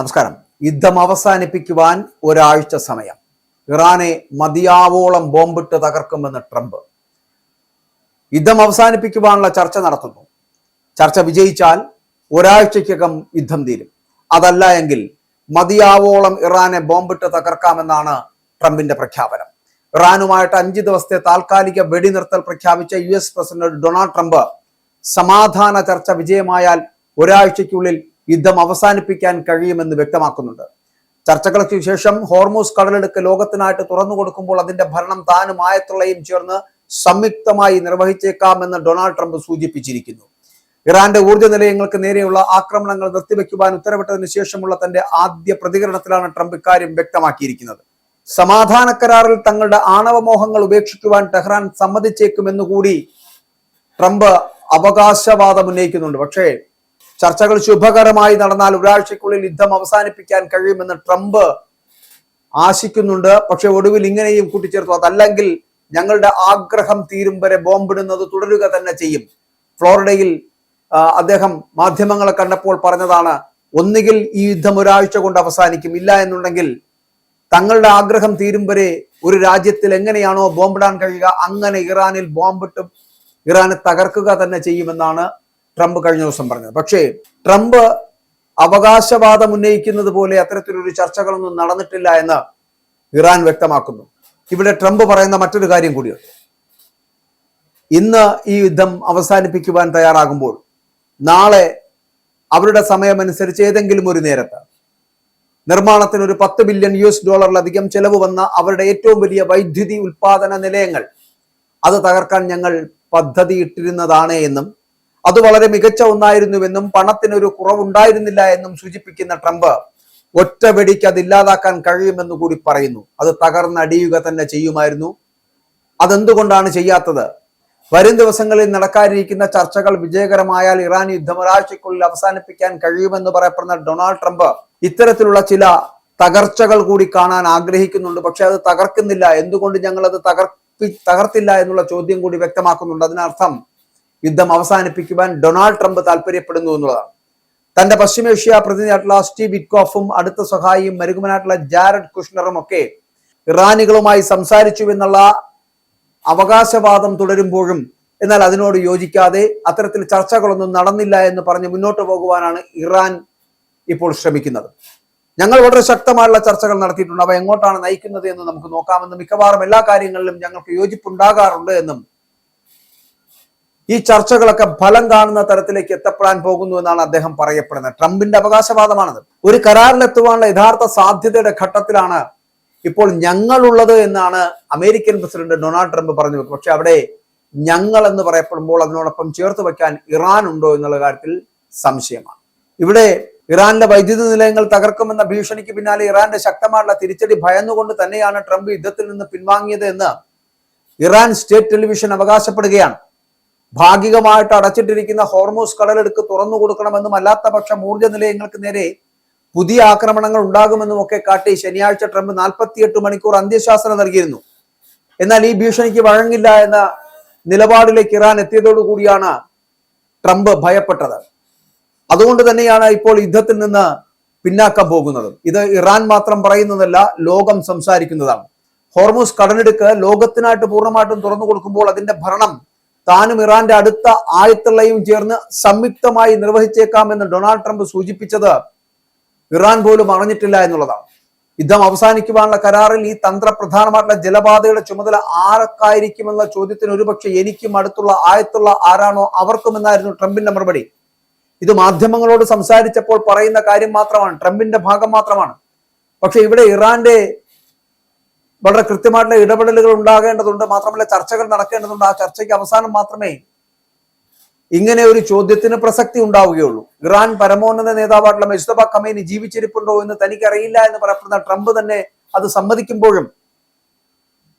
നമസ്കാരം. യുദ്ധം അവസാനിപ്പിക്കുവാൻ ഒരാഴ്ച സമയം. ഇറാനെ മതിയാവോളം ബോംബിട്ട് തകർക്കുമെന്ന് ട്രംപ്. യുദ്ധം അവസാനിപ്പിക്കുവാനുള്ള ചർച്ച നടത്തുന്നു. ചർച്ച വിജയിച്ചാൽ ഒരാഴ്ചയ്ക്കകം യുദ്ധം തീരും. അതല്ല എങ്കിൽ മതിയാവോളം ഇറാനെ ബോംബിട്ട് തകർക്കാമെന്നാണ് ട്രംപിന്റെ പ്രഖ്യാപനം. ഇറാനുമായിട്ട് 5 ദിവസത്തെ താൽക്കാലിക വെടിനിർത്തൽ പ്രഖ്യാപിച്ച US പ്രസിഡന്റ് ഡൊണാൾഡ് ട്രംപ് സമാധാന ചർച്ച വിജയമായാൽ ഒരാഴ്ചയ്ക്കുള്ളിൽ യുദ്ധം അവസാനിപ്പിക്കാൻ കഴിയുമെന്ന് വ്യക്തമാക്കുന്നുണ്ട്. ചർച്ചകൾക്ക് ശേഷം ഹോർമൂസ് കടലെടുക്ക് ലോകത്തിനായിട്ട് തുറന്നു കൊടുക്കുമ്പോൾ അതിന്റെ ഭരണം താനും ആയത്തുള്ളയും ചേർന്ന് സംയുക്തമായി നിർവഹിച്ചേക്കാമെന്ന് ഡൊണാൾഡ് ട്രംപ് സൂചിപ്പിച്ചിരിക്കുന്നു. ഇറാന്റെ ഊർജ്ജ നിലയങ്ങൾക്ക് നേരെയുള്ള ആക്രമണങ്ങൾ നിർത്തിവെക്കുവാൻ ഉത്തരവിട്ടതിനു ശേഷമുള്ള തന്റെ ആദ്യ പ്രതികരണത്തിലാണ് ട്രംപ് ഇക്കാര്യം വ്യക്തമാക്കിയിരിക്കുന്നത്. സമാധാന കരാറിൽ തങ്ങളുടെ ആണവമോഹങ്ങൾ ഉപേക്ഷിക്കുവാൻ ടെഹ്റാൻ സമ്മതിച്ചേക്കുമെന്നുകൂടി ട്രംപ് അവകാശവാദം ഉന്നയിക്കുന്നുണ്ട്. പക്ഷേ ചർച്ചകൾ ശുഭകരമായി നടന്നാൽ ഒരാഴ്ചക്കുള്ളിൽ യുദ്ധം അവസാനിപ്പിക്കാൻ കഴിയുമെന്ന് ട്രംപ് ആശിക്കുന്നുണ്ട്. പക്ഷെ ഒടുവിൽ ഇങ്ങനെയും കൂട്ടിച്ചേർത്തു, അതല്ലെങ്കിൽ ഞങ്ങളുടെ ആഗ്രഹം തീരും വരെ ബോംബിടുന്നത് തുടരുക തന്നെ ചെയ്യും. ഫ്ലോറിഡയിൽ അദ്ദേഹം മാധ്യമങ്ങളെ കണ്ടപ്പോൾ പറഞ്ഞതാണ്, ഒന്നുകിൽ ഈ യുദ്ധം ഒരാഴ്ച കൊണ്ട് അവസാനിക്കും, ഇല്ല എന്നുണ്ടെങ്കിൽ തങ്ങളുടെ ആഗ്രഹം തീരും വരെ ഒരു രാജ്യത്തിൽ എങ്ങനെയാണോ ബോംബിടാൻ കഴിയുക അങ്ങനെ ഇറാനിൽ ബോംബിട്ടും ഇറാനെ തകർക്കുക തന്നെ ചെയ്യുമെന്നാണ് ട്രംപ് കഴിഞ്ഞ ദിവസം പറഞ്ഞത്. പക്ഷേ ട്രംപ് അവകാശവാദം ഉന്നയിക്കുന്നത് പോലെ അത്തരത്തിലൊരു ചർച്ചകളൊന്നും നടന്നിട്ടില്ല എന്ന് ഇറാൻ വ്യക്തമാക്കുന്നു. ഇവിടെ ട്രംപ് പറയുന്ന മറ്റൊരു കാര്യം കൂടിയുണ്ട്. ഇന്ന് ഈ യുദ്ധം അവസാനിപ്പിക്കുവാൻ തയ്യാറാകുമ്പോൾ നാളെ അവരുടെ സമയമനുസരിച്ച് ഏതെങ്കിലും ഒരു നേരത്ത് നിർമ്മാണത്തിന് ഒരു $10 ബില്യൺ ചെലവ് വന്ന അവരുടെ ഏറ്റവും വലിയ വൈദ്യുതി ഉൽപാദന നിലയങ്ങൾ അത് തകർക്കാൻ ഞങ്ങൾ പദ്ധതിയിട്ടിരുന്നതാണ് എന്നും അത് വളരെ മികച്ച ഒന്നായിരുന്നുവെന്നും പണത്തിനൊരു കുറവുണ്ടായിരുന്നില്ല എന്നും സൂചിപ്പിക്കുന്ന ട്രംപ് ഒറ്റ വെടിക്ക് അത് ഇല്ലാതാക്കാൻ കഴിയുമെന്ന് കൂടി പറയുന്നു. അത് തകർന്നടിയുക തന്നെ ചെയ്യുമായിരുന്നു. അതെന്തുകൊണ്ടാണ് ചെയ്യാത്തത്? വരും ദിവസങ്ങളിൽ നടക്കാനിരിക്കുന്ന ചർച്ചകൾ വിജയകരമായാൽ ഇറാൻ യുദ്ധം ഒരാഴ്ചയ്ക്കുള്ളിൽ അവസാനിപ്പിക്കാൻ കഴിയുമെന്ന് പറയപ്പെടുന്ന ഡൊണാൾഡ് ട്രംപ് ഇത്തരത്തിലുള്ള ചില തകർച്ചകൾ കൂടി കാണാൻ ആഗ്രഹിക്കുന്നുണ്ട്. പക്ഷെ അത് തകർക്കുന്നില്ല. എന്തുകൊണ്ട് ഞങ്ങൾ അത് തകർത്തില്ല എന്നുള്ള ചോദ്യം കൂടി വ്യക്തമാക്കുന്നുണ്ട്. അതിനർത്ഥം യുദ്ധം അവസാനിപ്പിക്കുവാൻ ഡൊണാൾഡ് ട്രംപ് താല്പര്യപ്പെടുന്നു എന്നുള്ളതാണ്. തന്റെ പശ്ചിമേഷ്യ പ്രതിനിധിയായിട്ടുള്ള സ്റ്റീവ് വിറ്റ്കോഫും അടുത്ത സഹായിയും മരുകുമനായിട്ടുള്ള ജാരഡ് കുഷ്ണറും ഒക്കെ ഇറാനികളുമായി സംസാരിച്ചു എന്നുള്ള അവകാശവാദം തുടരുമ്പോഴും എന്നാൽ അതിനോട് യോജിക്കാതെ അത്തരത്തിൽ ചർച്ചകളൊന്നും നടന്നില്ല എന്ന് പറഞ്ഞ് മുന്നോട്ട് പോകുവാനാണ് ഇറാൻ ഇപ്പോൾ ശ്രമിക്കുന്നത്. ഞങ്ങൾ വളരെ ശക്തമായുള്ള ചർച്ചകൾ നടത്തിയിട്ടുണ്ട്. അവ എങ്ങോട്ടാണ് നയിക്കുന്നത് എന്ന് നമുക്ക് നോക്കാമെന്നും മിക്കവാറും എല്ലാ കാര്യങ്ങളിലും ഞങ്ങൾക്ക് യോജിപ്പുണ്ടാകാറുണ്ട് എന്നും ഈ ചർച്ചകളൊക്കെ ഫലം കാണുന്ന തരത്തിലേക്ക് എത്തപ്പെടാൻ പോകുന്നു എന്നാണ് അദ്ദേഹം പറയപ്പെടുന്നത്. ട്രംപിന്റെ അവകാശവാദമാണത്. ഒരു കരാറിലെത്തുവാനുള്ള യഥാർത്ഥ സാധ്യതയുടെ ഘട്ടത്തിലാണ് ഇപ്പോൾ ഞങ്ങളുള്ളത് എന്നാണ് അമേരിക്കൻ പ്രസിഡന്റ് ഡൊണാൾഡ് ട്രംപ് പറഞ്ഞു. പക്ഷെ അവിടെ ഞങ്ങൾ എന്ന് പറയപ്പെടുമ്പോൾ അതിനോടൊപ്പം ചേർത്ത് വെക്കാൻ ഇറാൻ ഉണ്ടോ എന്നുള്ള കാര്യത്തിൽ സംശയമാണ്. ഇവിടെ ഇറാന്റെ വൈദ്യുതി നിലയങ്ങൾ തകർക്കുമെന്ന ഭീഷണിക്ക് പിന്നാലെ ഇറാന്റെ ശക്തമായുള്ള തിരിച്ചടി ഭയന്നുകൊണ്ട് തന്നെയാണ് ട്രംപ് യുദ്ധത്തിൽ നിന്ന് പിൻവാങ്ങിയത് എന്ന് ഇറാൻ സ്റ്റേറ്റ് ടെലിവിഷൻ അവകാശപ്പെടുകയാണ്. ഭാഗികമായിട്ട് അടച്ചിട്ടിരിക്കുന്ന ഹോർമൂസ് കടലെടുക്ക് തുറന്നു കൊടുക്കണമെന്നും അല്ലാത്ത പക്ഷം ഊർജ്ജ നിലയങ്ങൾക്ക് നേരെ പുതിയ ആക്രമണങ്ങൾ ഉണ്ടാകുമെന്നും ഒക്കെ കാട്ടി ശനിയാഴ്ച ട്രംപ് 48 മണിക്കൂർ അന്ത്യശാസനം നൽകിയിരുന്നു. എന്നാൽ ഈ ഭീഷണിക്ക് വഴങ്ങില്ല എന്ന നിലപാടിലേക്ക് ഇറാൻ എത്തിയതോടുകൂടിയാണ് ട്രംപ് ഭയപ്പെട്ടത്. അതുകൊണ്ട് തന്നെയാണ് ഇപ്പോൾ യുദ്ധത്തിൽ നിന്ന് പിന്നാക്കം പോകുന്നത്. ഇത് ഇറാൻ മാത്രം പറയുന്നതല്ല, ലോകം സംസാരിക്കുന്നതാണ്. ഹോർമൂസ് കടലെടുക്ക് ലോകത്തിനായിട്ട് പൂർണ്ണമായിട്ടും തുറന്നു കൊടുക്കുമ്പോൾ അതിന്റെ ഭരണം താനും ഇറാന്റെ അടുത്ത ആയത്തുള്ളയും ചേർന്ന് സംയുക്തമായി നിർവഹിച്ചേക്കാമെന്ന് ഡൊണാൾഡ് ട്രംപ് സൂചിപ്പിച്ചത് ഇറാൻ പോലും അറിഞ്ഞിട്ടില്ല എന്നുള്ളതാണ്. യുദ്ധം അവസാനിക്കുവാനുള്ള കരാറിൽ ഈ തന്ത്രപ്രധാനമായിട്ടുള്ള ജലപാതയുടെ ചുമതല ആർക്കായിരിക്കുമെന്ന ചോദ്യത്തിന് ഒരുപക്ഷെ എനിക്കും അടുത്തുള്ള ആയത്തുള്ള ആരാണോ അവർക്കുമെന്നായിരുന്നു ട്രംപിന്റെ മറുപടി. ഇത് മാധ്യമങ്ങളോട് സംസാരിച്ചപ്പോൾ പറയുന്ന കാര്യം മാത്രമാണ്, ട്രംപിന്റെ ഭാഗം മാത്രമാണ്. പക്ഷെ ഇവിടെ ഇറാന്റെ വളരെ കൃത്യമായിട്ടുള്ള ഇടപെടലുകൾ ഉണ്ടാകേണ്ടതുണ്ട്. മാത്രമല്ല ചർച്ചകൾ നടക്കേണ്ടതുണ്ട്. ആ ചർച്ചയ്ക്ക് അവസാനം മാത്രമേ ഇങ്ങനെ ഒരു ചോദ്യത്തിന് പ്രസക്തി ഉണ്ടാവുകയുള്ളൂ. ഇറാൻ പരമോന്നത നേതാവായിട്ടുള്ള മുസ്തഫ ഖമേനി ജീവിച്ചിരിപ്പുണ്ടോ എന്ന് തനിക്കറിയില്ല എന്ന് പറയപ്പെടുന്ന ട്രംപ് തന്നെ അത് സമ്മതിക്കുമ്പോഴും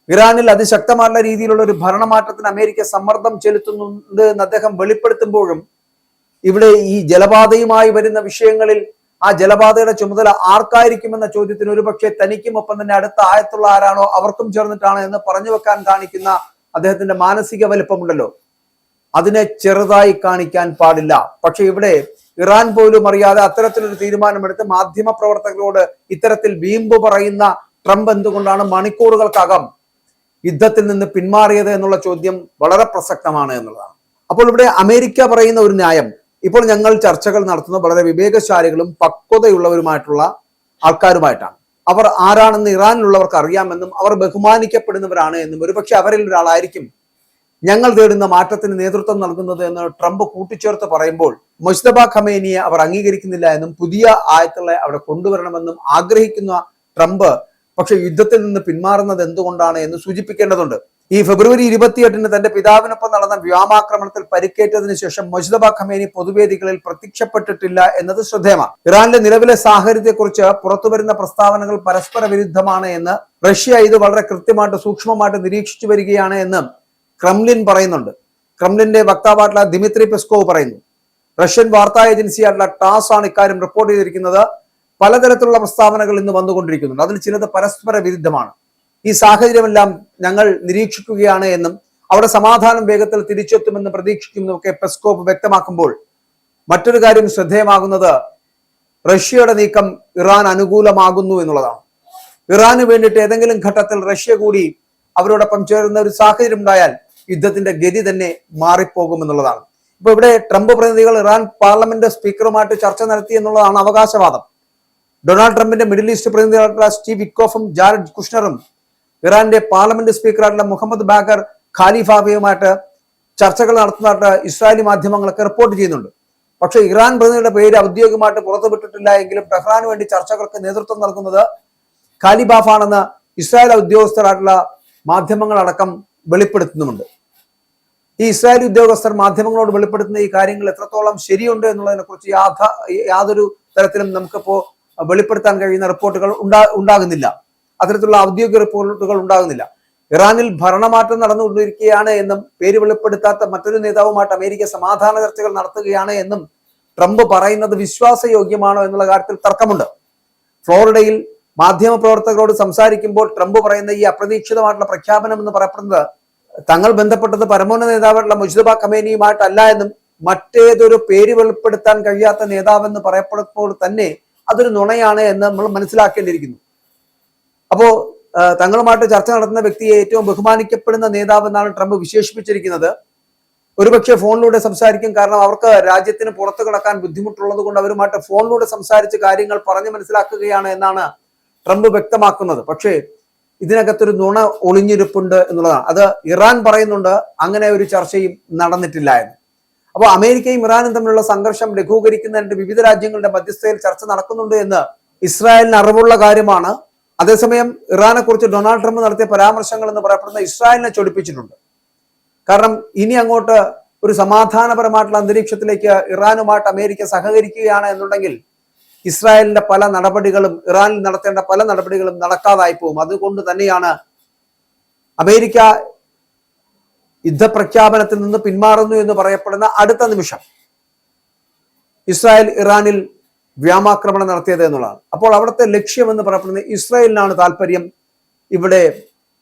ഇറാനിൽ അതിശക്തമായുള്ള രീതിയിലുള്ള ഒരു ഭരണമാറ്റത്തിന് അമേരിക്ക സമ്മർദ്ദം ചെലുത്തുന്നുണ്ട് എന്ന് അദ്ദേഹം വെളിപ്പെടുത്തുമ്പോഴും ഇവിടെ ഈ ജലപാതയുമായി വരുന്ന വിഷയങ്ങളിൽ ആ ജലപാതയുടെ ചുമതല ആർക്കായിരിക്കുമെന്ന ചോദ്യത്തിന് ഒരുപക്ഷെ തനിക്കും ഒപ്പം തന്നെ അടുത്ത ആയത്തുള്ള ആരാണോ അവർക്കും ചേർന്നിട്ടാണ് എന്ന് പറഞ്ഞു വെക്കാൻ കാണിക്കുന്ന അദ്ദേഹത്തിന്റെ മാനസിക വലിപ്പമുണ്ടല്ലോ, അതിനെ ചെറുതായി കാണിക്കാൻ പാടില്ല. പക്ഷെ ഇവിടെ ഇറാൻ പോലും അറിയാതെ അത്തരത്തിലൊരു തീരുമാനമെടുത്ത് മാധ്യമ പ്രവർത്തകരോട് ഇത്തരത്തിൽ വീമ്പ് പറയുന്ന ട്രംപ് എന്തുകൊണ്ടാണ് മണിക്കൂറുകൾക്കകം യുദ്ധത്തിൽ നിന്ന് പിന്മാറിയത് എന്നുള്ള ചോദ്യം വളരെ പ്രസക്തമാണ് എന്നുള്ളതാണ്. അപ്പോൾ ഇവിടെ അമേരിക്ക പറയുന്ന ഒരു ന്യായം, ഇപ്പോൾ ഞങ്ങൾ ചർച്ചകൾ നടത്തുന്ന വളരെ വിവേകശാലികളും പക്വതയുള്ളവരുമായിട്ടുള്ള ആൾക്കാരുമായിട്ടാണ്. അവർ ആരാണെന്ന് ഇറാനിലുള്ളവർക്ക് അറിയാമെന്നും അവർ ബഹുമാനിക്കപ്പെടുന്നവരാണ് എന്നും ഒരുപക്ഷെ അവരിൽ ഒരാളായിരിക്കും ഞങ്ങൾ തേടുന്ന മാറ്റത്തിന് നേതൃത്വം നൽകുന്നത് എന്ന് ട്രംപ് കൂട്ടിച്ചേർത്ത് പറയുമ്പോൾ മുജ്തബ ഖമേനിയെ അവർ അംഗീകരിക്കുന്നില്ല എന്നും പുതിയ ആയത്തുകളെ അവിടെ കൊണ്ടുവരണമെന്നും ആഗ്രഹിക്കുന്ന ട്രംപ് പക്ഷെ യുദ്ധത്തിൽ നിന്ന് പിന്മാറുന്നത് എന്തുകൊണ്ടാണ് എന്ന് സൂചിപ്പിക്കേണ്ടതുണ്ട്. ഈ ഫെബ്രുവരി 28-ന് തന്റെ പിതാവിനൊപ്പം നടന്ന വ്യോമാക്രമണത്തിൽ പരിക്കേറ്റതിനു ശേഷം മുജ്തബ ഖമേനി പൊതുവേദികളിൽ പ്രത്യക്ഷപ്പെട്ടിട്ടില്ല എന്നത് ശ്രദ്ധേയമാണ്. ഇറാനിലെ നിലവിലെ സാഹചര്യത്തെക്കുറിച്ച് പുറത്തുവരുന്ന പ്രസ്താവനകൾ പരസ്പര വിരുദ്ധമാണ് എന്ന് റഷ്യ ഇത് വളരെ കൃത്യമായിട്ട് സൂക്ഷ്മമായിട്ട് നിരീക്ഷിച്ചു വരികയാണ് എന്ന് ക്രെംലിൻ പറയുന്നുണ്ട്. ക്രെംലിന്റെ വക്താവായിട്ടുള്ള ദിമിത്രി പെസ്കോവ് പറയുന്നു. റഷ്യൻ വാർത്താ ഏജൻസിയായിട്ടുള്ള ടാസ് ആണ് ഇക്കാര്യം റിപ്പോർട്ട് ചെയ്തിരിക്കുന്നത്. പലതരത്തിലുള്ള പ്രസ്താവനകൾ ഇന്ന് വന്നുകൊണ്ടിരിക്കുന്നുണ്ട്. അതിൽ ചിലത് പരസ്പര വിരുദ്ധമാണ്. ഈ സാഹചര്യമെല്ലാം ഞങ്ങൾ നിരീക്ഷിക്കുകയാണ് എന്നും അവിടെ സമാധാനം വേഗത്തിൽ തിരിച്ചെത്തുമെന്ന് പ്രതീക്ഷിക്കുമെന്നൊക്കെ പെസ്കോവ് വ്യക്തമാക്കുമ്പോൾ മറ്റൊരു കാര്യം ശ്രദ്ധേയമാകുന്നത് റഷ്യയുടെ നീക്കം ഇറാൻ അനുകൂലമാകുന്നു എന്നുള്ളതാണ്. ഇറാന് വേണ്ടിയിട്ട് ഏതെങ്കിലും ഘട്ടത്തിൽ റഷ്യ കൂടി അവരോടൊപ്പം ചേരുന്ന ഒരു സാഹചര്യം ഉണ്ടായാൽ യുദ്ധത്തിന്റെ ഗതി തന്നെ മാറിപ്പോകും എന്നുള്ളതാണ്. ഇപ്പൊ ഇവിടെ ട്രംപ് പ്രതിനിധികൾ ഇറാൻ പാർലമെന്റ് സ്പീക്കറുമായിട്ട് ചർച്ച നടത്തി എന്നുള്ളതാണ് അവകാശവാദം. ഡൊണാൾഡ് ട്രംപിന്റെ മിഡിൽ ഈസ്റ്റ് പ്രതിനിധികളായിട്ടുള്ള സ്റ്റീവ് വിറ്റ്കോഫും ജാരഡ് കുഷ്ണറും ഇറാന്റെ പാർലമെന്റ് സ്പീക്കറായിട്ടുള്ള മുഹമ്മദ് ബാഗർ ഖാലിഫാബിയുമായിട്ട് ചർച്ചകൾ നടത്തുന്നതായിട്ട് ഇസ്രായേലി മാധ്യമങ്ങളൊക്കെ റിപ്പോർട്ട് ചെയ്യുന്നുണ്ട്. പക്ഷേ ഇറാൻ പ്രതിനിധിയുടെ പേര് ഔദ്യോഗികമായിട്ട് പുറത്തുവിട്ടിട്ടില്ല എങ്കിലും ടെഹ്റാന് വേണ്ടി ചർച്ചകൾക്ക് നേതൃത്വം നൽകുന്നത് ഖാലിബാഫാണെന്ന് ഇസ്രായേൽ ഉദ്യോഗസ്ഥരായിട്ടുള്ള മാധ്യമങ്ങളടക്കം വെളിപ്പെടുത്തുന്നുമുണ്ട്. ഈ ഇസ്രായേലി ഉദ്യോഗസ്ഥർ മാധ്യമങ്ങളോട് വെളിപ്പെടുത്തുന്ന ഈ കാര്യങ്ങൾ എത്രത്തോളം ശരിയുണ്ട് എന്നുള്ളതിനെ കുറിച്ച് യാതൊരു തരത്തിലും നമുക്കിപ്പോ വെളിപ്പെടുത്താൻ കഴിയുന്ന റിപ്പോർട്ടുകൾ ഉണ്ടാകുന്നില്ല. അത്തരത്തിലുള്ള ഔദ്യോഗിക റിപ്പോർട്ടുകൾ ഉണ്ടാകുന്നില്ല. ഇറാനിൽ ഭരണമാറ്റം നടന്നുകൊണ്ടിരിക്കുകയാണ് എന്നും പേര് വെളിപ്പെടുത്താത്ത മറ്റൊരു നേതാവുമായിട്ട് അമേരിക്ക സമാധാന ചർച്ചകൾ നടത്തുകയാണ് എന്നും ട്രംപ് പറയുന്നത് വിശ്വാസയോഗ്യമാണോ എന്നുള്ള കാര്യത്തിൽ തർക്കമുണ്ട്. ഫ്ലോറിഡയിൽ മാധ്യമ പ്രവർത്തകരോട് സംസാരിക്കുമ്പോൾ ട്രംപ് പറയുന്ന ഈ അപ്രതീക്ഷിതമായിട്ടുള്ള പ്രഖ്യാപനം എന്ന് പറയപ്പെടുന്നത് തങ്ങൾ ബന്ധപ്പെട്ടത് പരമോന്നത നേതാവായിട്ടുള്ള മുജ്തബ ഖമേനിയുമായിട്ടല്ല എന്നും മറ്റേതൊരു പേര് വെളിപ്പെടുത്താൻ കഴിയാത്ത നേതാവെന്ന് പറയപ്പെടുമ്പോൾ തന്നെ അതൊരു നുണയാണ് എന്ന് നമ്മൾ മനസ്സിലാക്കേണ്ടിയിരിക്കുന്നു. അപ്പോ തങ്ങളുമായിട്ട് ചർച്ച നടത്തുന്ന വ്യക്തിയെ ഏറ്റവും ബഹുമാനിക്കപ്പെടുന്ന നേതാവ് എന്നാണ് ട്രംപ് വിശേഷിപ്പിച്ചിരിക്കുന്നത്. ഒരുപക്ഷെ ഫോണിലൂടെ സംസാരിക്കും. കാരണം അവർക്ക് രാജ്യത്തിന് പുറത്തു കിടക്കാൻ ബുദ്ധിമുട്ടുള്ളത് കൊണ്ട് അവരുമായിട്ട് ഫോണിലൂടെ സംസാരിച്ച് കാര്യങ്ങൾ പറഞ്ഞു മനസ്സിലാക്കുകയാണ് എന്നാണ് ട്രംപ് വ്യക്തമാക്കുന്നത്. പക്ഷേ ഇതിനകത്തൊരു നുണ ഒളിഞ്ഞിരിപ്പുണ്ട് എന്നുള്ളതാണ്. അത് ഇറാൻ പറയുന്നുണ്ട് അങ്ങനെ ഒരു ചർച്ചയും നടന്നിട്ടില്ല എന്ന്. അപ്പോൾ അമേരിക്കയും ഇറാനും തമ്മിലുള്ള സംഘർഷം ലഘൂകരിക്കുന്നതിന് വിവിധ രാജ്യങ്ങളുടെ മധ്യസ്ഥതയിൽ ചർച്ച നടക്കുന്നുണ്ട് എന്ന് ഇസ്രായേലിന് അറിവുള്ള കാര്യമാണ്. അതേസമയം ഇറാനെ കുറിച്ച് ഡൊണാൾഡ് ട്രംപ് നടത്തിയ പരാമർശങ്ങൾ എന്ന് പറയപ്പെടുന്ന ഇസ്രായേലിനെ ചൊടിപ്പിച്ചിട്ടുണ്ട്. കാരണം ഇനി അങ്ങോട്ട് ഒരു സമാധാനപരമായിട്ടുള്ള അന്തരീക്ഷത്തിലേക്ക് ഇറാനുമായിട്ട് അമേരിക്ക സഹകരിക്കുകയാണ് എന്നുണ്ടെങ്കിൽ ഇസ്രായേലിന്റെ പല നടപടികളും ഇറാനിൽ നടത്തേണ്ട പല നടപടികളും നടക്കാതായി പോകും. അതുകൊണ്ട് തന്നെയാണ് അമേരിക്ക യുദ്ധപ്രഖ്യാപനത്തിൽ നിന്ന് പിന്മാറുന്നു എന്ന് പറയപ്പെടുന്ന അടുത്ത നിമിഷം ഇസ്രായേൽ ഇറാനിൽ വ്യോമാക്രമണം നടത്തിയത് എന്നുള്ളതാണ്. അപ്പോൾ അവിടുത്തെ ലക്ഷ്യം എന്ന് പറയപ്പെടുന്നത് ഇസ്രായേലിനാണ് താല്പര്യം ഇവിടെ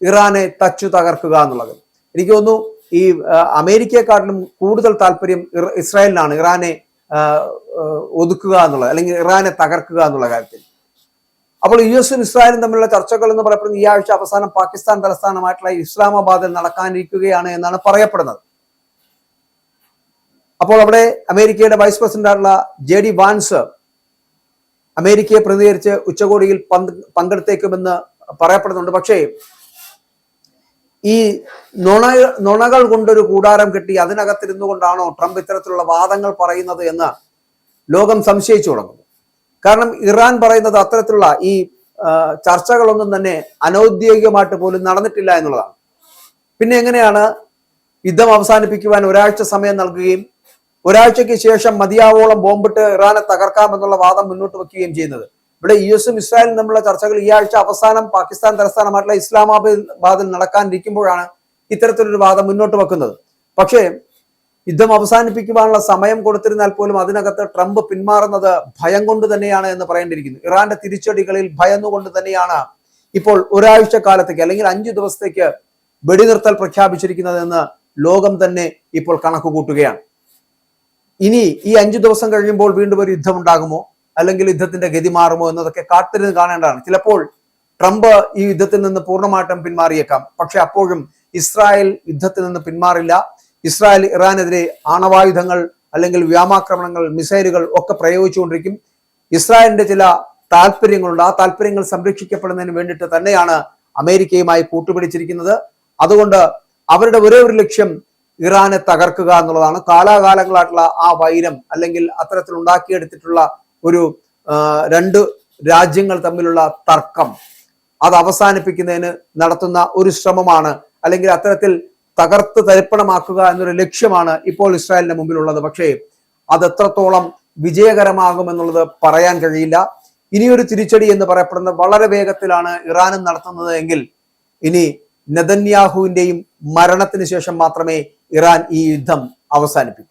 ഇറാനെ തച്ചു തകർക്കുക എന്നുള്ളത്. എനിക്ക് തോന്നുന്നു ഈ അമേരിക്കയെക്കാട്ടിലും കൂടുതൽ താല്പര്യം ഇസ്രായേലിനാണ് ഇറാനെ ഒതുക്കുക എന്നുള്ളത്, അല്ലെങ്കിൽ ഇറാനെ തകർക്കുക എന്നുള്ള കാര്യത്തിൽ. അപ്പോൾ US-ഉം ഇസ്രായേലും തമ്മിലുള്ള ചർച്ചകൾ എന്ന് പറയപ്പെടുന്നത് ഈ ആഴ്ച അവസാനം പാകിസ്ഥാൻ തലസ്ഥാനമായിട്ടുള്ള ഇസ്ലാമാബാദിൽ നടക്കാനിരിക്കുകയാണ് എന്നാണ് പറയപ്പെടുന്നത്. അപ്പോൾ അവിടെ അമേരിക്കയുടെ വൈസ് പ്രസിഡന്റ് ആയിട്ടുള്ള JD വാൻസ് അമേരിക്കയെ പ്രതിനിധീകരിച്ച് ഉച്ചകോടിയിൽ പങ്കെടുത്തേക്കുമെന്ന് പറയപ്പെടുന്നുണ്ട്. പക്ഷേ ഈ നുണകൾ കൊണ്ടൊരു കൂടാരം കെട്ടി അതിനകത്തിരുന്നു കൊണ്ടാണോ ട്രംപ് ഇത്തരത്തിലുള്ള വാദങ്ങൾ പറയുന്നത് എന്ന് ലോകം സംശയിച്ചു തുടങ്ങുന്നു. കാരണം ഇറാൻ പറയുന്നത് അത്തരത്തിലുള്ള ഈ ചർച്ചകളൊന്നും തന്നെ അനൗദ്യോഗികമായിട്ട് പോലും നടന്നിട്ടില്ല എന്നുള്ളതാണ്. പിന്നെ എങ്ങനെയാണ് യുദ്ധം അവസാനിപ്പിക്കുവാൻ ഒരാഴ്ച സമയം നൽകുകയും ഒരാഴ്ചയ്ക്ക് ശേഷം മതിയാവോളം ബോംബിട്ട് ഇറാനെ തകർക്കാമെന്നുള്ള വാദം മുന്നോട്ട് വെക്കുകയും ചെയ്യുന്നത്? ഇവിടെ US-ഉം ഇസ്രായേലും തമ്മിലുള്ള ചർച്ചകൾ ഈ ആഴ്ച അവസാനം പാകിസ്ഥാൻ തലസ്ഥാനമായിട്ടുള്ള ഇസ്ലാമാബാദിൽ നടക്കാനിരിക്കുമ്പോഴാണ് ഇത്തരത്തിലൊരു വാദം മുന്നോട്ട് വെക്കുന്നത്. പക്ഷേ യുദ്ധം അവസാനിപ്പിക്കുവാനുള്ള സമയം കൊടുത്തിരുന്നാൽ പോലും അതിനകത്ത് ട്രംപ് പിന്മാറുന്നത് ഭയം കൊണ്ട് തന്നെയാണ് എന്ന് പറയേണ്ടിയിരിക്കുന്നു. ഇറാന്റെ തിരിച്ചടികളിൽ ഭയന്നുകൊണ്ട് തന്നെയാണ് ഇപ്പോൾ ഒരാഴ്ച കാലത്തേക്ക് അല്ലെങ്കിൽ 5 ദിവസത്തേക്ക് വെടിനിർത്തൽ പ്രഖ്യാപിച്ചിരിക്കുന്നതെന്ന് ലോകം തന്നെ ഇപ്പോൾ കണക്ക് കൂട്ടുകയാണ്. ഇനി ഈ 5 ദിവസം കഴിയുമ്പോൾ വീണ്ടും ഒരു യുദ്ധം ഉണ്ടാകുമോ, അല്ലെങ്കിൽ യുദ്ധത്തിന്റെ ഗതി മാറുമോ എന്നതൊക്കെ കാത്തിരുന്ന് കാണേണ്ടതാണ്. ചിലപ്പോൾ ട്രംപ് ഈ യുദ്ധത്തിൽ നിന്ന് പൂർണ്ണമായിട്ടും പിന്മാറിയേക്കാം. പക്ഷെ അപ്പോഴും ഇസ്രായേൽ യുദ്ധത്തിൽ നിന്ന് പിന്മാറില്ല. ഇസ്രായേൽ ഇറാനെതിരെ ആണവായുധങ്ങൾ അല്ലെങ്കിൽ വ്യോമാക്രമണങ്ങൾ, മിസൈലുകൾ ഒക്കെ പ്രയോഗിച്ചുകൊണ്ടിരിക്കും. ഇസ്രായേലിന്റെ ചില താല്പര്യങ്ങളുണ്ട്. ആ താല്പര്യങ്ങൾ സംരക്ഷിക്കപ്പെടുന്നതിന് വേണ്ടിയിട്ട് തന്നെയാണ് അമേരിക്കയുമായി കൂട്ടുപിടിച്ചിരിക്കുന്നത്. അതുകൊണ്ട് അവരുടെ ഒരേ ഒരു ലക്ഷ്യം ഇറാനെ തകർക്കുക എന്നുള്ളതാണ്. കാലാകാലങ്ങളായിട്ടുള്ള ആ വൈരം അല്ലെങ്കിൽ അത്തരത്തിൽ ഉണ്ടാക്കിയെടുത്തിട്ടുള്ള ഒരു രണ്ട് രാജ്യങ്ങൾ തമ്മിലുള്ള തർക്കം അത് അവസാനിപ്പിക്കുന്നതിന് നടത്തുന്ന ഒരു ശ്രമമാണ്, അല്ലെങ്കിൽ അത്തരത്തിൽ തകർത്ത് തരിപ്പണമാക്കുക എന്നൊരു ലക്ഷ്യമാണ് ഇപ്പോൾ ഇസ്രായേലിന്റെ മുമ്പിലുള്ളത്. പക്ഷേ അത് എത്രത്തോളം വിജയകരമാകുമെന്നുള്ളത് പറയാൻ കഴിയില്ല. ഇനിയൊരു തിരിച്ചടി എന്ന് പറയപ്പെടുന്ന വളരെ വേഗത്തിലാണ് ഇറാനും നടത്തുന്നത് എങ്കിൽ ഇനി നെതന്യാഹുവിന്റെയും മരണത്തിന് ശേഷം മാത്രമേ ഇറാൻ ഈ യുദ്ധം അവസാനിപ്പിക്കൂ.